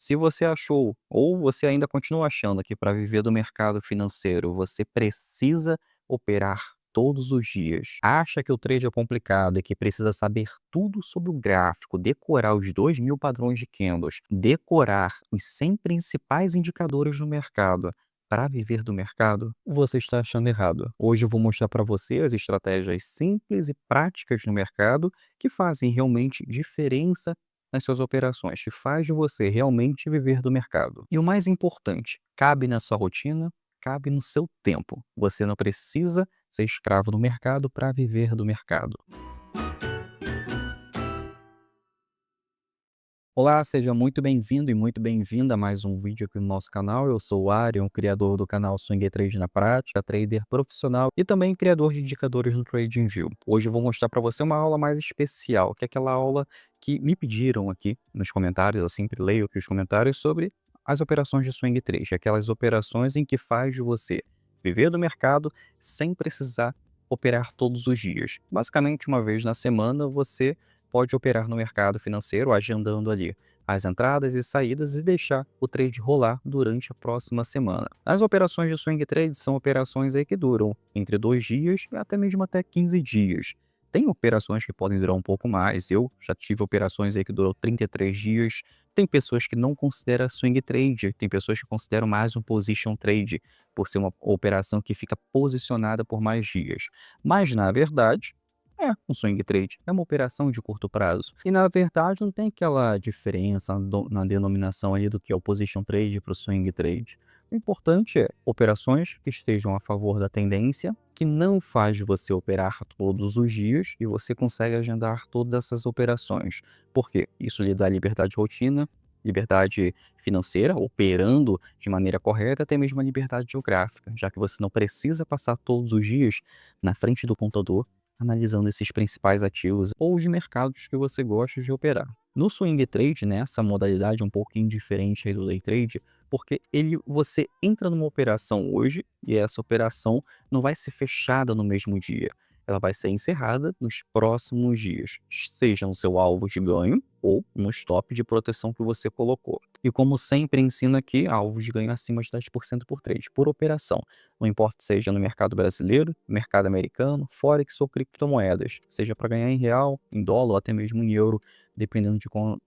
Se você achou ou você ainda continua achando que para viver do mercado financeiro você precisa operar todos os dias, acha que o trade é complicado e que precisa saber tudo sobre o gráfico, decorar os 2.000 padrões de candles, decorar os 100 principais indicadores do mercado para viver do mercado, você está achando errado. Hoje eu vou mostrar para você as estratégias simples e práticas no mercado que fazem realmente diferença nas suas operações, que faz de você realmente viver do mercado. E o mais importante, cabe na sua rotina, cabe no seu tempo. Você não precisa ser escravo do mercado para viver do mercado. Olá, seja muito bem-vindo e muito bem-vinda a mais um vídeo aqui no nosso canal. Eu sou o Arion, criador do canal Swing Trade na Prática, trader profissional e também criador de indicadores no TradingView. Hoje eu vou mostrar para você uma aula mais especial, que é aquela aula que me pediram aqui nos comentários. Eu sempre leio aqui os comentários sobre as operações de Swing Trade, aquelas operações em que faz de você viver do mercado sem precisar operar todos os dias. Basicamente, uma vez na semana, você pode operar no mercado financeiro, agendando ali as entradas e saídas e deixar o trade rolar durante a próxima semana. As operações de swing trade são operações aí que duram entre 2 dias e até mesmo até 15 dias. Tem operações que podem durar um pouco mais, eu já tive operações aí que duram 33 dias, tem pessoas que não consideram swing trade, tem pessoas que consideram mais um position trade, por ser uma operação que fica posicionada por mais dias. Mas, na verdade, é um swing trade, é uma operação de curto prazo. E na verdade não tem aquela diferença na denominação aí do que é o position trade para o swing trade. O importante é operações que estejam a favor da tendência, que não faz você operar todos os dias e você consegue agendar todas essas operações. Por quê? Isso lhe dá liberdade de rotina, liberdade financeira, operando de maneira correta, até mesmo a liberdade geográfica, já que você não precisa passar todos os dias na frente do computador analisando esses principais ativos ou os mercados que você gosta de operar. No swing trade, né, essa modalidade é um pouquinho diferente aí do day trade, porque você entra numa operação hoje e essa operação não vai ser fechada no mesmo dia. Ela vai ser encerrada nos próximos dias, seja no seu alvo de ganho ou no stop de proteção que você colocou. E como sempre ensino aqui, alvos de ganho acima de 10% por trade, por operação. Não importa seja no mercado brasileiro, mercado americano, forex ou criptomoedas, seja para ganhar em real, em dólar ou até mesmo em euro, dependendo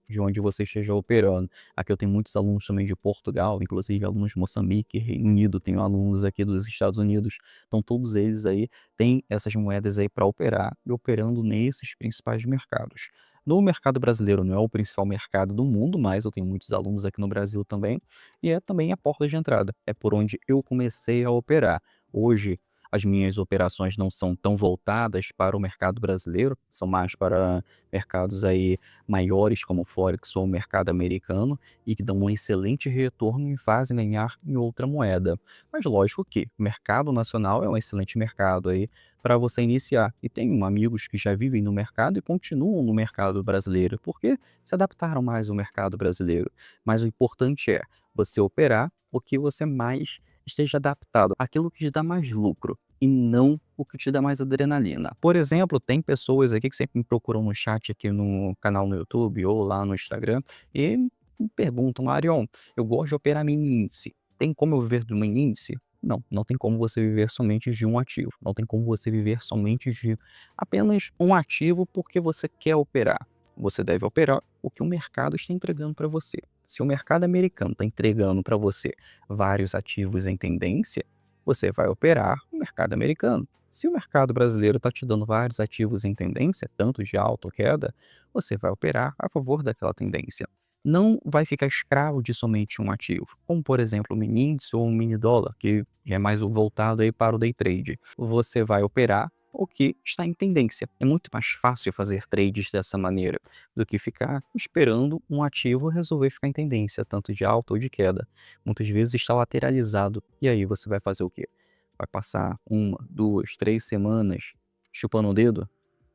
de onde você esteja operando. Aqui eu tenho muitos alunos também de Portugal, inclusive alunos de Moçambique, Reino Unido, tenho alunos aqui dos Estados Unidos, então todos eles aí têm essas moedas aí para operar e operando nesses principais mercados. No mercado brasileiro não é o principal mercado do mundo, mas eu tenho muitos alunos aqui no Brasil também, e é também a porta de entrada, é por onde eu comecei a operar. Hoje, as minhas operações não são tão voltadas para o mercado brasileiro, são mais para mercados aí maiores como o Forex ou o mercado americano e que dão um excelente retorno e fazem ganhar em outra moeda. Mas lógico que o mercado nacional é um excelente mercado aí para você iniciar. E tenho amigos que já vivem no mercado e continuam no mercado brasileiro, porque se adaptaram mais ao mercado brasileiro. Mas o importante é você operar o que você mais esteja adaptado, aquilo que te dá mais lucro e não o que te dá mais adrenalina. Por exemplo, tem pessoas aqui que sempre me procuram no chat aqui no canal no YouTube ou lá no Instagram e me perguntam: Arion, eu gosto de operar mini índice. Tem como eu viver do mini índice? Não, não tem como você viver somente de um ativo. Não tem como você viver somente de apenas um ativo porque você quer operar. Você deve operar o que o mercado está entregando para você. Se o mercado americano está entregando para você vários ativos em tendência, você vai operar o mercado americano. Se o mercado brasileiro está te dando vários ativos em tendência, tanto de alta ou queda, você vai operar a favor daquela tendência. Não vai ficar escravo de somente um ativo, como por exemplo o mini índice ou o mini dólar, que é mais voltado aí para o day trade. Você vai operar o que está em tendência. É muito mais fácil fazer trades dessa maneira do que ficar esperando um ativo resolver ficar em tendência, tanto de alta ou de queda. Muitas vezes está lateralizado. E aí você vai fazer o quê? Vai passar uma, duas, 3 semanas chupando o dedo?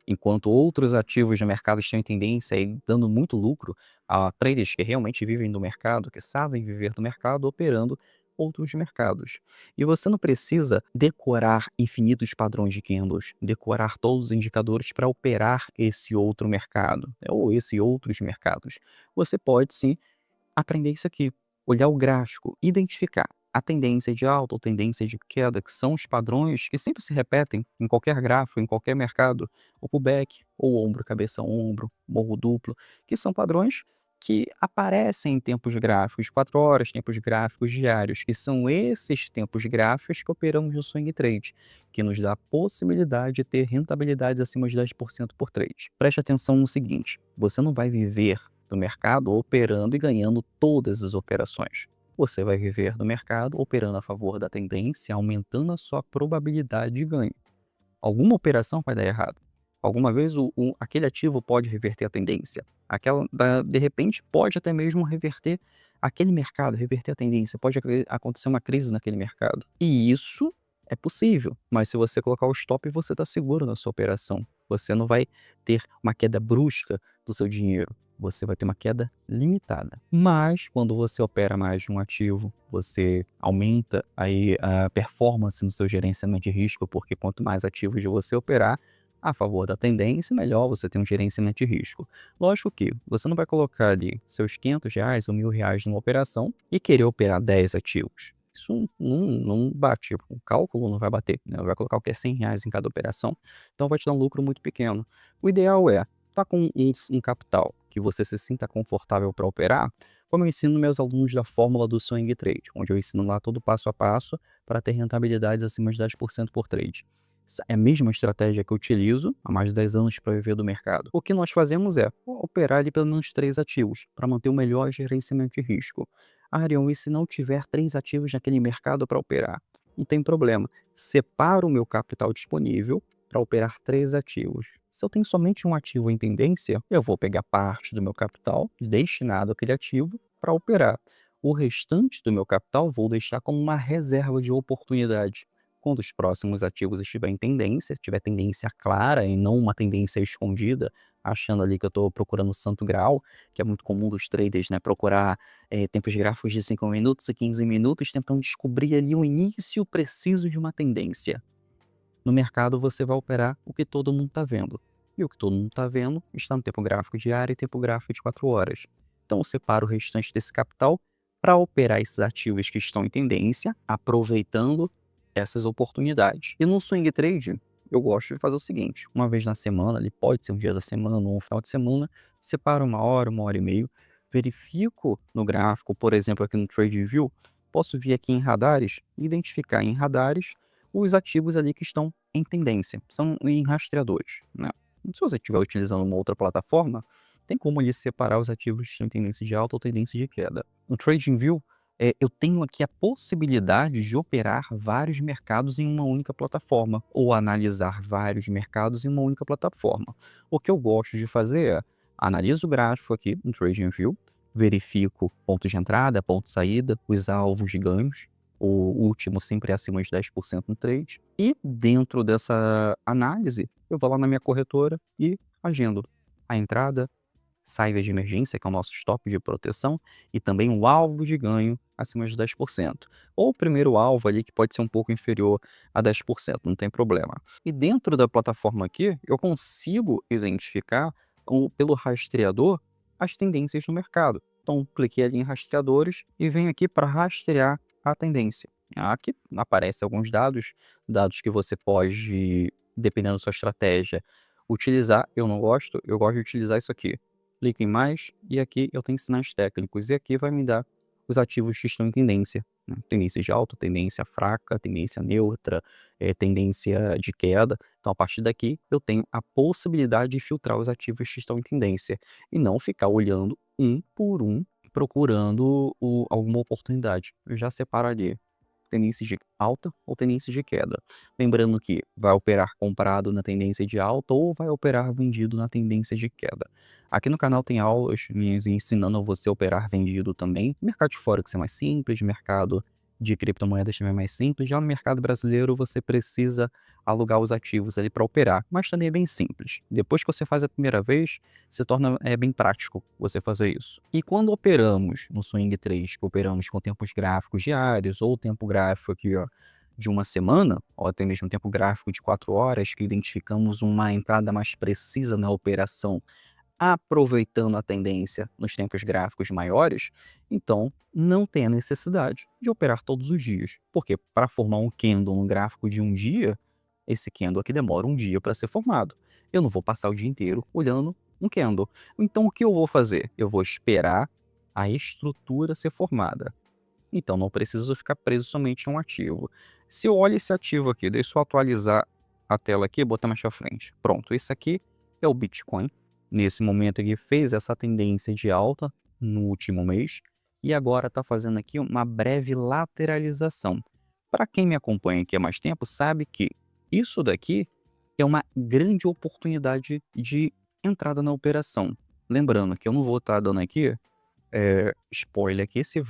Enquanto outros ativos de mercado estão em tendência e dando muito lucro a traders que realmente vivem do mercado, que sabem viver do mercado, operando outros mercados. E você não precisa decorar infinitos padrões de candles, decorar todos os indicadores para operar esse outro mercado, ou esses outros mercados. Você pode sim aprender isso aqui, olhar o gráfico, identificar a tendência de alta ou tendência de queda, que são os padrões que sempre se repetem em qualquer gráfico, em qualquer mercado, o pullback, ou ombro, cabeça, ombro, morro duplo, que são padrões que aparecem em tempos gráficos, 4 horas, tempos gráficos diários, que são esses tempos gráficos que operamos no swing trade, que nos dá a possibilidade de ter rentabilidades acima de 10% por trade. Preste atenção no seguinte, você não vai viver do mercado operando e ganhando todas as operações. Você vai viver do mercado operando a favor da tendência, aumentando a sua probabilidade de ganho. Alguma operação vai dar errado. Alguma vez aquele ativo pode reverter a tendência. De repente, pode até mesmo reverter aquele mercado, reverter a tendência. Pode acontecer uma crise naquele mercado. E isso é possível. Mas se você colocar o stop, você está seguro na sua operação. Você não vai ter uma queda brusca do seu dinheiro. Você vai ter uma queda limitada. Mas, quando você opera mais de um ativo, você aumenta aí a performance no seu gerenciamento de risco, porque quanto mais ativos de você operar a favor da tendência, melhor você tem um gerenciamento de risco. Lógico que você não vai colocar ali seus R$ 500 ou R$ 1.000 numa operação e querer operar 10 ativos. Isso não bate, o cálculo não vai bater, né? Vai colocar o que é R$ 100 em cada operação, então vai te dar um lucro muito pequeno. O ideal é tá com um capital que você se sinta confortável para operar, como eu ensino meus alunos da fórmula do swing trade, onde eu ensino lá todo passo a passo para ter rentabilidades acima de 10% por trade. É a mesma estratégia que eu utilizo há mais de 10 anos para viver do mercado. O que nós fazemos é operar ali pelo menos 3 ativos, para manter o melhor gerenciamento de risco. Arion, e se não tiver 3 ativos naquele mercado para operar? Não tem problema. Separo o meu capital disponível para operar 3 ativos. Se eu tenho somente um ativo em tendência, eu vou pegar parte do meu capital destinado àquele ativo para operar. O restante do meu capital vou deixar como uma reserva de oportunidade. Quando os próximos ativos estiverem em tendência, tiver tendência clara e não uma tendência escondida, achando ali que eu estou procurando o santo grau, que é muito comum dos traders, né, procurar tempos gráficos de 5 minutos e 15 minutos, tentando descobrir ali o início preciso de uma tendência. No mercado você vai operar o que todo mundo está vendo. E o que todo mundo está vendo está no tempo gráfico diário e tempo gráfico de 4 horas. Então eu separo o restante desse capital para operar esses ativos que estão em tendência, aproveitando essas oportunidades. E no swing trade, eu gosto de fazer o seguinte, uma vez na semana, ali pode ser um dia da semana ou um final de semana, separo 1 hora e meia, verifico no gráfico, por exemplo, aqui no TradingView, posso vir aqui em radares, identificar em radares os ativos ali que estão em tendência, são em rastreadores, né? Se você estiver utilizando uma outra plataforma, tem como ali separar os ativos que estão em tendência de alta ou tendência de queda. No TradingView, eu tenho aqui a possibilidade de operar vários mercados em uma única plataforma, ou analisar vários mercados em uma única plataforma. O que eu gosto de fazer é, analiso o gráfico aqui no TradingView, verifico pontos de entrada, ponto de saída, os alvos de ganhos, o último sempre é acima de 10% no trade, e dentro dessa análise, eu vou lá na minha corretora e agendo a entrada, saída de emergência, que é o nosso stop de proteção, e também o alvo de ganho acima de 10%. Ou o primeiro alvo ali, que pode ser um pouco inferior a 10%, não tem problema. E dentro da plataforma aqui, eu consigo identificar pelo rastreador as tendências no mercado. Então, cliquei ali em rastreadores e venho aqui para rastrear a tendência. Aqui aparecem alguns dados que você pode, dependendo da sua estratégia, utilizar. Eu não gosto, eu gosto de utilizar isso aqui. Clique em mais e aqui eu tenho sinais técnicos e aqui vai me dar os ativos que estão em tendência, né? Tendência de alta, tendência fraca, tendência neutra, tendência de queda. Então, a partir daqui, eu tenho a possibilidade de filtrar os ativos que estão em tendência e não ficar olhando um por um, procurando alguma oportunidade. Eu já separo ali tendência de alta ou tendência de queda. Lembrando que vai operar comprado na tendência de alta ou vai operar vendido na tendência de queda. Aqui no canal tem aulas minhas ensinando você a operar vendido também. Mercado de Forex é mais simples, mercado de criptomoedas também é mais simples. Já no mercado brasileiro você precisa alugar os ativos ali para operar, mas também é bem simples. Depois que você faz a primeira vez, se torna bem prático você fazer isso. E quando operamos no swing trade, que operamos com tempos gráficos diários ou tempo gráfico aqui, ó, de uma semana, ou até mesmo tempo gráfico de 4 horas, que identificamos uma entrada mais precisa na operação aproveitando a tendência nos tempos gráficos maiores, então não tem a necessidade de operar todos os dias. Porque para formar um candle no gráfico de um dia, esse candle aqui demora um dia para ser formado. Eu não vou passar o dia inteiro olhando um candle. Então o que eu vou fazer? Eu vou esperar a estrutura ser formada. Então não preciso ficar preso somente a um ativo. Se eu olho esse ativo aqui, deixa eu atualizar a tela aqui e botar mais para frente. Pronto, esse aqui é o Bitcoin. Nesse momento ele fez essa tendência de alta no último mês e agora está fazendo aqui uma breve lateralização. Para quem me acompanha aqui há mais tempo, sabe que isso daqui é uma grande oportunidade de entrada na operação. Lembrando que eu não vou estar dando aqui spoiler aqui se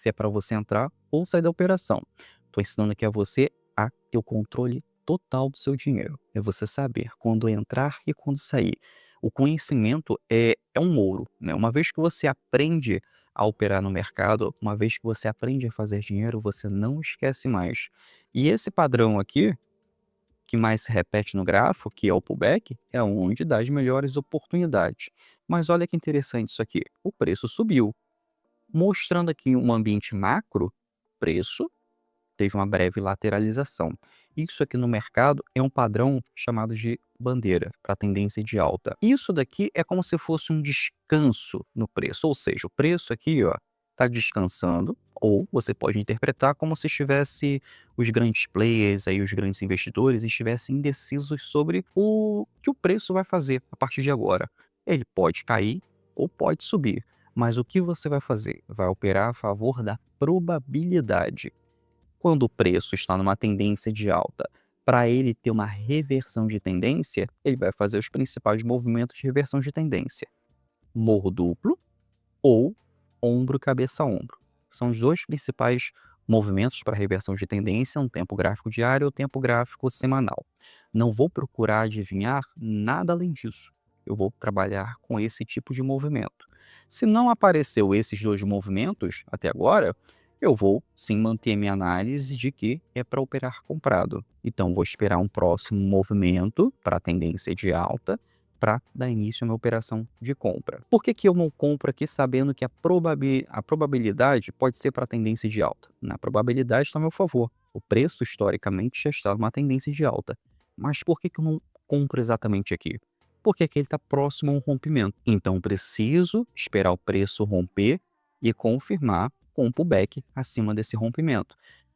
é para você entrar ou sair da operação. Estou ensinando aqui a você a ter o controle total do seu dinheiro. É você saber quando entrar e quando sair. O conhecimento é um ouro, né? Uma vez que você aprende a operar no mercado, uma vez que você aprende a fazer dinheiro, você não esquece mais. E esse padrão aqui, que mais se repete no grafo, que é o pullback, é onde dá as melhores oportunidades. Mas olha que interessante isso aqui. O preço subiu. Mostrando aqui um ambiente macro, preço teve uma breve lateralização. Isso aqui no mercado é um padrão chamado de bandeira para tendência de alta. Isso daqui é como se fosse um descanso no preço, ou seja, o preço aqui está descansando, ou você pode interpretar como se estivesse os grandes players, aí, os grandes investidores estivessem indecisos sobre o que o preço vai fazer a partir de agora. Ele pode cair ou pode subir. Mas o que você vai fazer? Vai operar a favor da probabilidade. Quando o preço está numa tendência de alta, para ele ter uma reversão de tendência, ele vai fazer os principais movimentos de reversão de tendência. Morro duplo ou ombro, cabeça, ombro. São os dois principais movimentos para reversão de tendência, um tempo gráfico diário ou tempo gráfico semanal. Não vou procurar adivinhar nada além disso. Eu vou trabalhar com esse tipo de movimento. Se não apareceu esses dois movimentos até agora, eu vou sim manter minha análise de que é para operar comprado. Então, vou esperar um próximo movimento para a tendência de alta para dar início a uma operação de compra. Por que que eu não compro aqui sabendo que a probabilidade pode ser para a tendência de alta? Na probabilidade está a meu favor. O preço, historicamente, já está numa tendência de alta. Mas por que que eu não compro exatamente aqui? Porque aqui ele está próximo a um rompimento. Então, preciso esperar o preço romper e confirmar com um pullback acima desse rompimento.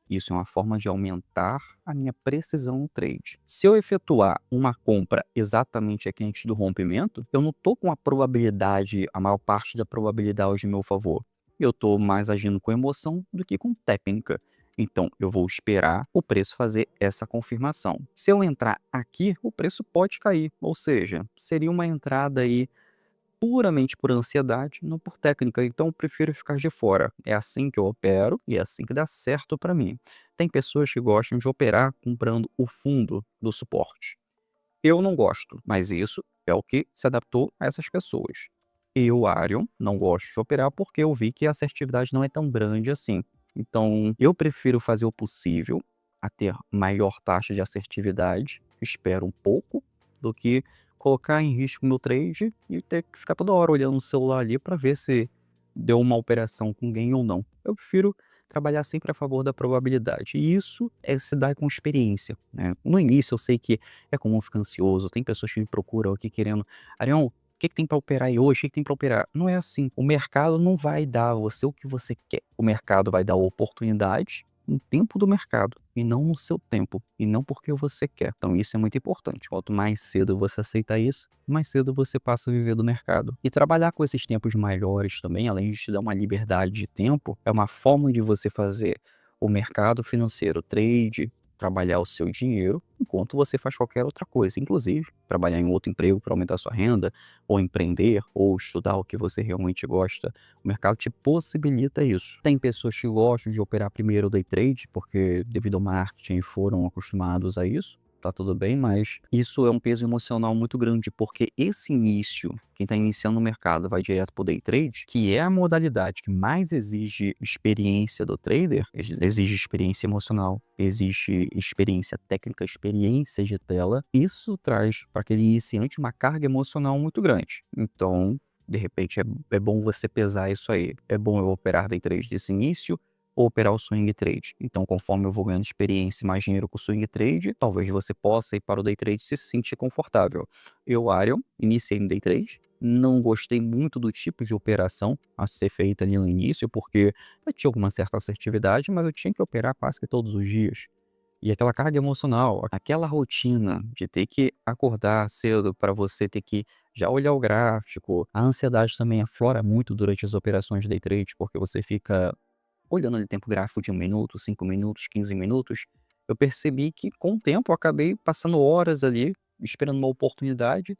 Isso é uma forma de aumentar a minha precisão no trade. Se eu efetuar uma compra exatamente aqui antes do rompimento, eu não estou com a probabilidade, a maior parte da probabilidade ao meu favor. Eu estou mais agindo com emoção do que com técnica. Então, eu vou esperar o preço fazer essa confirmação. Se eu entrar aqui, o preço pode cair. Ou seja, seria uma entrada aí puramente por ansiedade, não por técnica, então eu prefiro ficar de fora. É assim que eu opero e é assim que dá certo para mim. Tem pessoas que gostam de operar comprando o fundo do suporte. Eu não gosto, mas isso é o que se adaptou a essas pessoas. Eu, Arion, não gosto de operar porque eu vi que a assertividade não é tão grande assim. Então, eu prefiro fazer o possível a ter maior taxa de assertividade, espero um pouco, do que colocar em risco meu trade e ter que ficar toda hora olhando o celular ali para ver se deu uma operação com gain ou não. Eu prefiro trabalhar sempre a favor da probabilidade. E isso se dá com experiência, né? No início eu sei que é comum ficar ansioso, tem pessoas que me procuram aqui querendo, Arião, o que tem para operar aí hoje? O que tem para operar? Não é assim. O mercado não vai dar a você o que você quer. O mercado vai dar oportunidade no tempo do mercado e não no seu tempo e não porque você quer. Então isso é muito importante. Quanto mais cedo você aceita isso, mais cedo você passa a viver do mercado. E trabalhar com esses tempos maiores também, além de te dar uma liberdade de tempo, é uma forma de você fazer o mercado financeiro, trade, trabalhar o seu dinheiro enquanto você faz qualquer outra coisa, inclusive trabalhar em outro emprego para aumentar sua renda, ou empreender, ou estudar o que você realmente gosta. O mercado te possibilita isso. Tem pessoas que gostam de operar primeiro o day trade, porque devido ao marketing foram acostumados a isso. tá tudo bem, mas isso é um peso emocional muito grande, porque esse início, quem está iniciando no mercado vai direto pro day trade, que é a modalidade que mais exige experiência do trader, exige experiência emocional, exige experiência técnica, experiência de tela, isso traz para aquele iniciante uma carga emocional muito grande. Então, de repente, é bom você pesar isso aí. É bom eu operar day trade desse início ou operar o swing trade. Então, conforme eu vou ganhando experiência e mais dinheiro com o swing trade, talvez você possa ir para o day trade se sentir confortável. Eu, Arion, iniciei no day trade. Não gostei muito do tipo de operação a ser feita ali no início, porque eu tinha alguma certa assertividade, mas eu tinha que operar quase que todos os dias. E aquela carga emocional, aquela rotina de ter que acordar cedo para você ter que já olhar o gráfico, a ansiedade também aflora muito durante as operações de day trade, porque você fica olhando ali o tempo gráfico de 1 minuto, 5 minutos, 15 minutos. Eu percebi que com o tempo eu acabei passando horas ali esperando uma oportunidade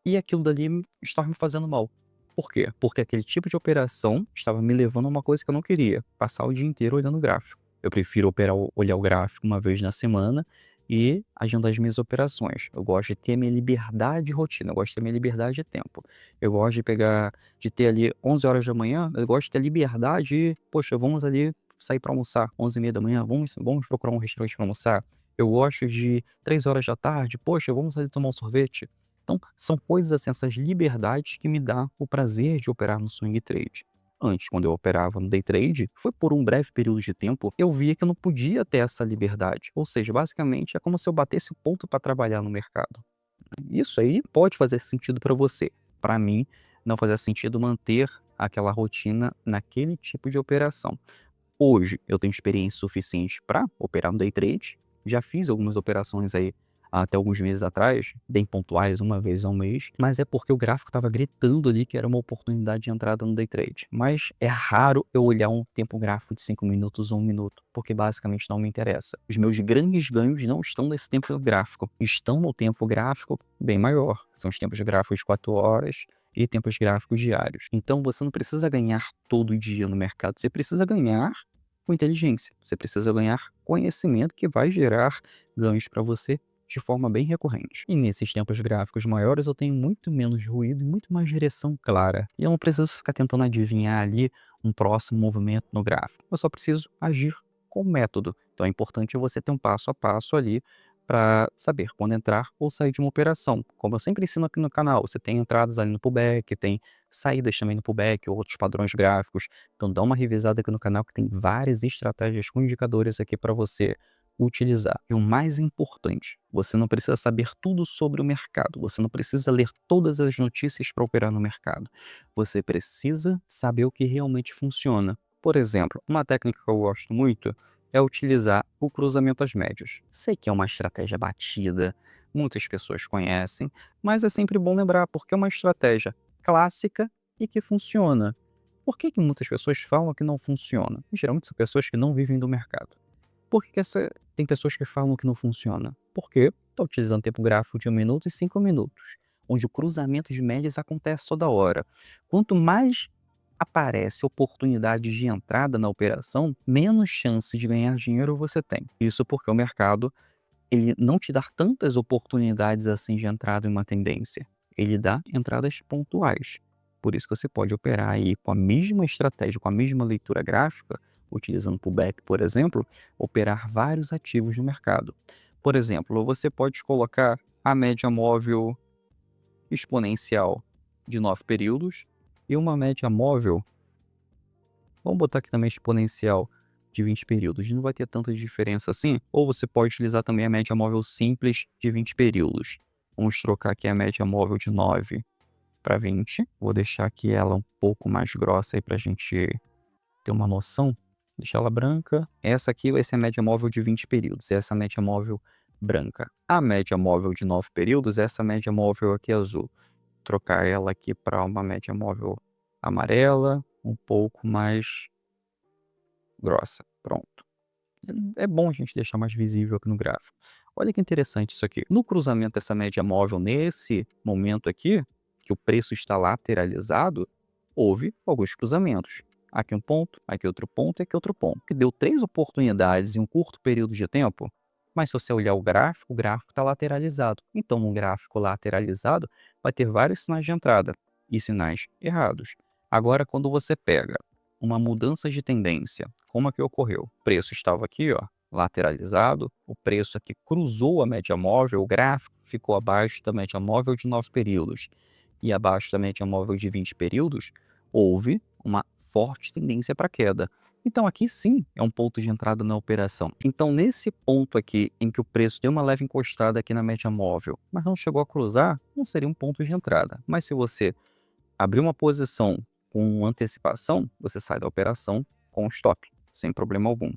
e aquilo dali estava me fazendo mal. Por quê? Porque aquele tipo de operação estava me levando a uma coisa que eu não queria, passar o dia inteiro olhando o gráfico. Eu prefiro olhar o gráfico uma vez na semana e agendar as minhas operações. Eu gosto de ter a minha liberdade de rotina, eu gosto de ter a minha liberdade de tempo. Eu gosto de ter ali 11 horas da manhã, eu gosto de ter a liberdade de, poxa, vamos ali sair para almoçar, 11h30 da manhã, vamos procurar um restaurante para almoçar. Eu gosto de 3 horas da tarde, poxa, vamos ali tomar um sorvete. Então, são coisas assim, essas liberdades que me dá o prazer de operar no swing trade. Antes, quando eu operava no day trade, foi por um breve período de tempo, eu via que eu não podia ter essa liberdade. Ou seja, basicamente é como se eu batesse o ponto para trabalhar no mercado. Isso aí pode fazer sentido para você. Para mim, não fazia sentido manter aquela rotina naquele tipo de operação. Hoje eu tenho experiência suficiente para operar no day trade. Já fiz algumas operações aí até alguns meses atrás, bem pontuais, uma vez ao mês, mas é porque o gráfico estava gritando ali que era uma oportunidade de entrada no day trade. Mas é raro eu olhar um tempo gráfico de 5 minutos ou 1 minuto, porque basicamente não me interessa. Os meus grandes ganhos não estão nesse tempo gráfico, estão no tempo gráfico bem maior. São os tempos gráficos de 4 horas e tempos gráficos diários. Então você não precisa ganhar todo dia no mercado, você precisa ganhar com inteligência. Você precisa ganhar conhecimento que vai gerar ganhos para você de forma bem recorrente. E nesses tempos gráficos maiores eu tenho muito menos ruído e muito mais direção clara. E eu não preciso ficar tentando adivinhar ali um próximo movimento no gráfico. Eu só preciso agir com método. Então é importante você ter um passo a passo ali para saber quando entrar ou sair de uma operação. Como eu sempre ensino aqui no canal, você tem entradas ali no pullback, tem saídas também no pullback, outros padrões gráficos. Então dá uma revisada aqui no canal que tem várias estratégias com indicadores aqui para você utilizar. E o mais importante, você não precisa saber tudo sobre o mercado, você não precisa ler todas as notícias para operar no mercado. Você precisa saber o que realmente funciona. Por exemplo, uma técnica que eu gosto muito é utilizar o cruzamento às médias. Sei que é uma estratégia batida, muitas pessoas conhecem, mas é sempre bom lembrar porque é uma estratégia clássica e que funciona. Por que muitas pessoas falam que não funciona? Geralmente são pessoas que não vivem do mercado. Por que tem pessoas que falam que não funciona? Porque está utilizando tempo gráfico de 1 minuto e 5 minutos, onde o cruzamento de médias acontece toda hora. Quanto mais aparece oportunidade de entrada na operação, menos chance de ganhar dinheiro você tem. Isso porque o mercado ele não te dá tantas oportunidades assim de entrada em uma tendência. Ele dá entradas pontuais. Por isso que você pode operar aí com a mesma estratégia, com a mesma leitura gráfica, utilizando pullback, por exemplo, operar vários ativos no mercado. Por exemplo, você pode colocar a média móvel exponencial de 9 períodos e uma média móvel, vamos botar aqui também exponencial, de 20 períodos. Não vai ter tanta diferença assim. Ou você pode utilizar também a média móvel simples de 20 períodos. Vamos trocar aqui a média móvel de 9 para 20. Vou deixar aqui ela um pouco mais grossa aí para a gente ter uma noção. Deixar ela branca. Essa aqui vai ser a média móvel de 20 períodos. Essa é a média móvel branca. A média móvel de 9 períodos, essa média móvel aqui azul. Trocar ela aqui para uma média móvel amarela, um pouco mais grossa. Pronto. É bom a gente deixar mais visível aqui no gráfico. Olha que interessante isso aqui. No cruzamento dessa média móvel, nesse momento aqui, que o preço está lateralizado, houve alguns cruzamentos. Aqui um ponto, aqui outro ponto e aqui outro ponto. Que deu 3 oportunidades em um curto período de tempo. Mas se você olhar o gráfico está lateralizado. Então, no gráfico lateralizado, vai ter vários sinais de entrada e sinais errados. Agora, quando você pega uma mudança de tendência, como é que ocorreu? O preço estava aqui, ó, lateralizado, o preço aqui cruzou a média móvel, o gráfico ficou abaixo da média móvel de 9 períodos e abaixo da média móvel de 20 períodos, houve uma forte tendência para queda. Então aqui sim é um ponto de entrada na operação. Então nesse ponto aqui em que o preço deu uma leve encostada aqui na média móvel, mas não chegou a cruzar, não seria um ponto de entrada. Mas se você abrir uma posição com antecipação, você sai da operação com stop, sem problema algum.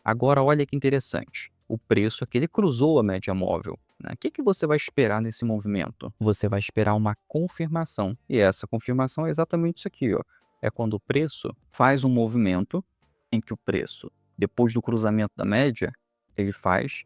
Agora olha que interessante, o preço aqui ele cruzou a média móvel, né? O que que você vai esperar nesse movimento? Você vai esperar uma confirmação, e essa confirmação é exatamente isso aqui, ó. É quando o preço faz um movimento em que o preço, depois do cruzamento da média, ele faz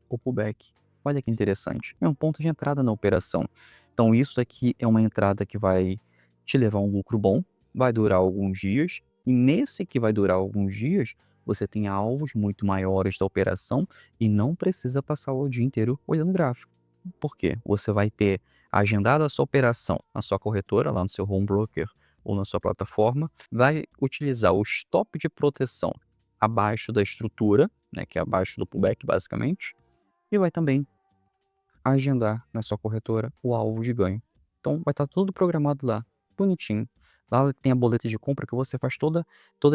o pullback. Olha que interessante, é um ponto de entrada na operação. Então isso aqui é uma entrada que vai te levar a um lucro bom, vai durar alguns dias, e nesse que vai durar alguns dias, você tem alvos muito maiores da operação e não precisa passar o dia inteiro olhando gráfico. Por quê? Você vai ter agendado a sua operação na sua corretora, lá no seu home broker ou na sua plataforma, vai utilizar o stop de proteção abaixo da estrutura, né, que é abaixo do pullback basicamente, e vai também agendar na sua corretora o alvo de ganho. Então vai estar tudo programado lá, bonitinho. Lá tem a boleta de compra que você faz todo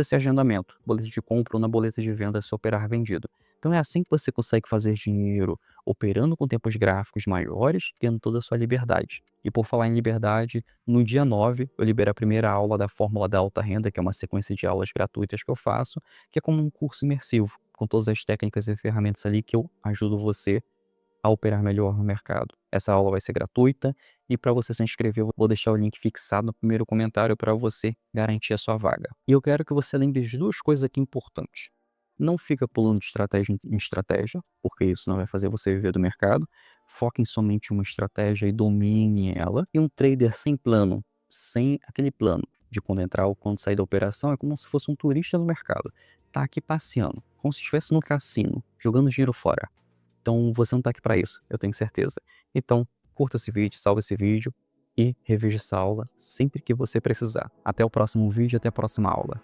esse agendamento. Boleta de compra ou na boleta de venda se operar vendido. Então é assim que você consegue fazer dinheiro operando com tempos gráficos maiores, tendo toda a sua liberdade. E por falar em liberdade, no dia 9 eu libero a primeira aula da Fórmula da Alta Renda, que é uma sequência de aulas gratuitas que eu faço, que é como um curso imersivo, com todas as técnicas e ferramentas ali que eu ajudo você a operar melhor no mercado. Essa aula vai ser gratuita e para você se inscrever, eu vou deixar o link fixado no primeiro comentário para você garantir a sua vaga. E eu quero que você lembre de duas coisas aqui importantes. Não fica pulando de estratégia em estratégia, porque isso não vai fazer você viver do mercado. Foque em somente uma estratégia e domine ela. E um trader sem plano, sem aquele plano de quando entrar ou quando sair da operação, é como se fosse um turista no mercado. Tá aqui passeando, como se estivesse no cassino, jogando dinheiro fora. Então você não está aqui para isso, eu tenho certeza. Então curta esse vídeo, salva esse vídeo e reveja essa aula sempre que você precisar. Até o próximo vídeo, até a próxima aula.